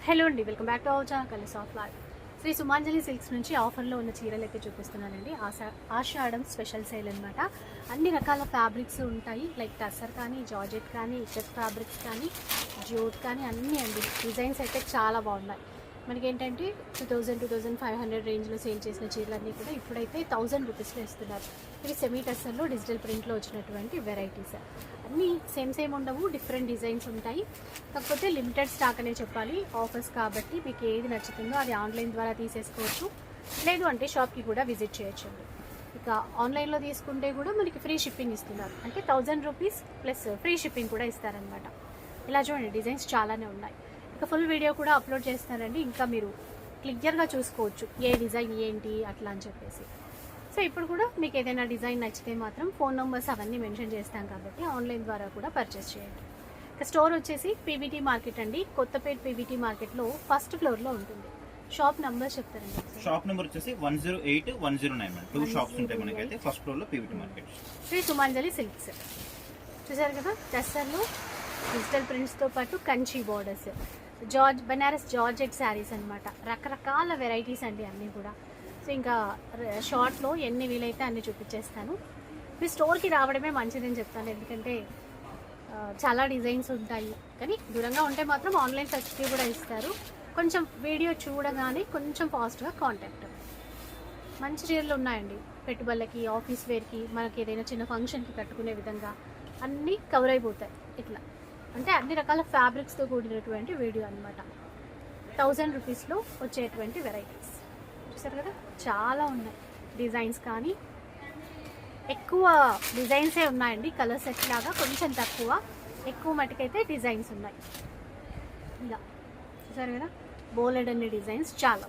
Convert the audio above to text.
Hello అండి, welcome back to our channel colours of life. Shri Sumanjali silks నుంచి ఆఫర్లో ఉన్న చీరలు అయితే చూపిస్తున్నానండి. ఆషాఢం స్పెషల్ సేల్ అనమాట. అన్ని రకాల ఫ్యాబ్రిక్స్ ఉంటాయి, లైక్ టసర్ కానీ, జార్జెట్ కానీ, ఇక్కత్ ఫ్యాబ్రిక్స్ కానీ, జ్యూట్ కానీ అన్నీ అండి. డిజైన్స్ అయితే చాలా బాగున్నాయి. మనకి ఏంటంటే 2000-2500 రేంజ్లో సేల్ చేసిన చీరలన్నీ కూడా ఇప్పుడైతే 1000 రూపీస్లో ఇస్తున్నారు. ఇవి సెమీ టసర్లో డిజిటల్ ప్రింట్లో వచ్చినటువంటి వెరైటీస్. అన్నీ సేమ్ ఉండవు, డిఫరెంట్ డిజైన్స్ ఉంటాయి. కాకపోతే లిమిటెడ్ స్టాక్ అనే చెప్పాలి, ఆఫర్స్ కాబట్టి మీకు ఏది నచ్చుతుందో అది ఆన్లైన్ ద్వారా తీసేసుకోవచ్చు. లేదు అంటే షాప్కి కూడా విజిట్ చేయొచ్చు. ఇక ఆన్లైన్లో తీసుకుంటే కూడా మనకి ఫ్రీ షిప్పింగ్ ఇస్తున్నారు, అంటే 1000 రూపీస్ ప్లస్ ఫ్రీ షిప్పింగ్ కూడా ఇస్తారనమాట. ఇలా చూడండి, డిజైన్స్ చాలానే ఉన్నాయి. ఇక ఫుల్ వీడియో కూడా అప్లోడ్ చేస్తానండి, ఇంకా మీరు క్లియర్గా చూసుకోవచ్చు ఏ డిజైన్ ఏంటి అట్లా అని చెప్పేసి. సో ఇప్పుడు కూడా మీకు ఏదైనా డిజైన్ నచ్చితే మాత్రం ఫోన్ నెంబర్స్ అవన్నీ మెన్షన్ చేస్తాం కాబట్టి ఆన్లైన్ ద్వారా కూడా పర్చేస్ చేయండి. ఇక స్టోర్ వచ్చేసి పీవీటీ మార్కెట్ అండి, కొత్తపేట పీవీటీ మార్కెట్లో ఫస్ట్ ఫ్లోర్లో ఉంటుంది. షాప్ నెంబర్ చెప్తారండి. షాప్ నెంబర్ వచ్చేసి 108, 109. 2 షాప్స్ ఉంటాయి మనకైతే. ఫస్ట్ ఫ్లోర్ లో PVT market, Shri Sumanjali silks. చూసారు కదా, టస్సర్లో డిజిటల్ ప్రింట్స్తో పాటు కంచి బోర్డర్స్, బనారస్ జార్జెట్ శారీస్ అనమాట. రకరకాల వెరైటీస్ అండి అన్నీ కూడా. సో ఇంకా షార్ట్లో ఎన్ని వీలైతే అన్ని చూపించేస్తాను. మీ స్టోర్కి రావడమే మంచిదని చెప్తాను, ఎందుకంటే చాలా డిజైన్స్ ఉంటాయి. కానీ దూరంగా ఉంటే మాత్రం ఆన్లైన్ ఫెసిలిటీ కూడా ఇస్తారు. కొంచెం వీడియో చూడగానే కొంచెం ఫాస్ట్గా కాంటాక్ట్. మంచి చీరలు ఉన్నాయండి, పెట్టుబడులకి, ఆఫీస్ వేర్కి, మనకి ఏదైనా చిన్న ఫంక్షన్కి కట్టుకునే విధంగా అన్నీ కవర్ అయిపోతాయి. ఇట్లా అంటే అన్ని రకాల ఫ్యాబ్రిక్స్తో కూడినటువంటి వీడియో అనమాట. 1000 రూపీస్లో వచ్చేటువంటి వెరైటీస్ చూసారు కదా, చాలా ఉన్నాయి డిజైన్స్. కానీ ఎక్కువ డిజైన్సే ఉన్నాయండి, కలర్ సెట్ లాగా కొంచెం తక్కువ, ఎక్కువ మటుకైతే డిజైన్స్ ఉన్నాయి. ఇలా చూసారు కదా, బోలెడ్ అన్ని డిజైన్స్ చాలా.